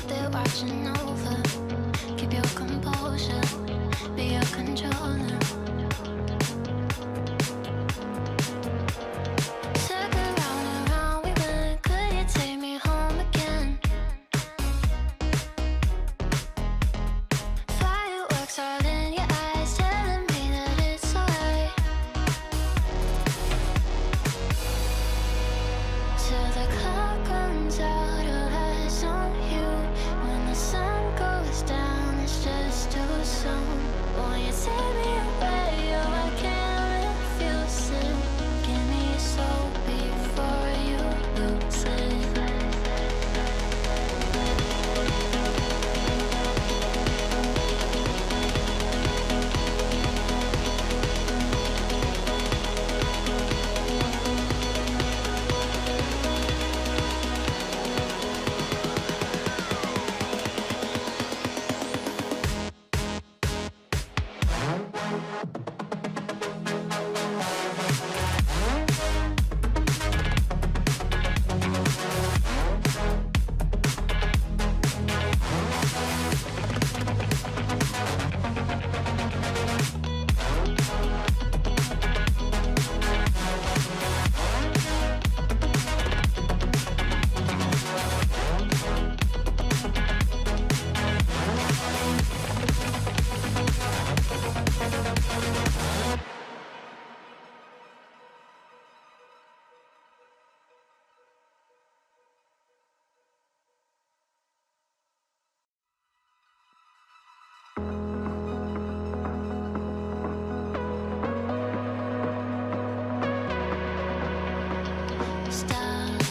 they're watching over. Keep your composure, be your controller. Circle round and round we went, could you take me home again? Fireworks all in your eyes, telling me that it's alright. Till the clock runs out, all eyes on you. When the sun goes down, it's just too soon. Won't you take me away? Oh, I can't refuse it. Give me your soul before you lose it. Stop.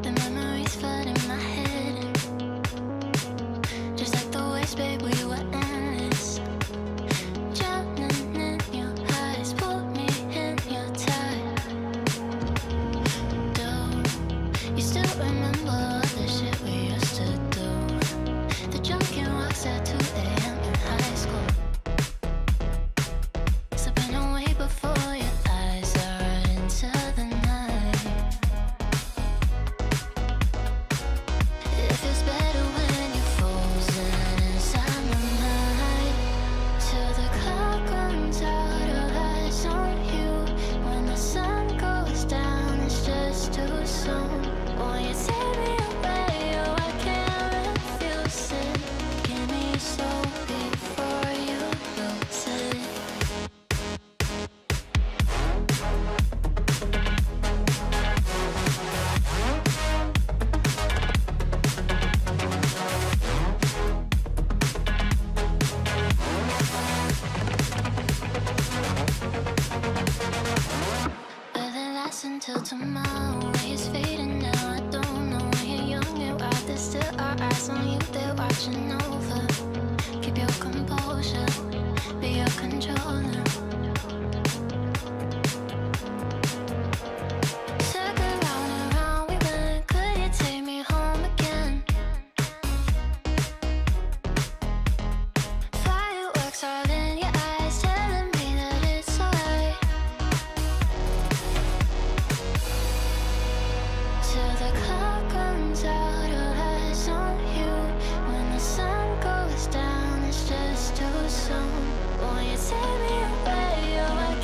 The memories flood in my head. Just like the waves, babe, we were endless. Drowning in your eyes, pull me in your tide. Do you still remember all the shit we used to do? The drunken walks at 2 a.m. in high school. Slipping away before your eyes are right into the night. It feels better when you're frozen inside my mind. Till the clock runs out, all eyes on you. When the sun goes down, it's just too soon. Won't you take me away? Oh, I can't refuse it. Give me your soul before you lose it. Will it last until tomorrow? It's fading now, I don't know. When you're young and wild, there's still our eyes on you, they're watching over. Keep your composure, be your controller. Circle round and round we went, could you take me home again? Fireworks all in your eyes, telling me that it's alright. Till the clock runs out, all eyes on you. When the sun goes down, it's just too soon. Won't you take me away? Oh, I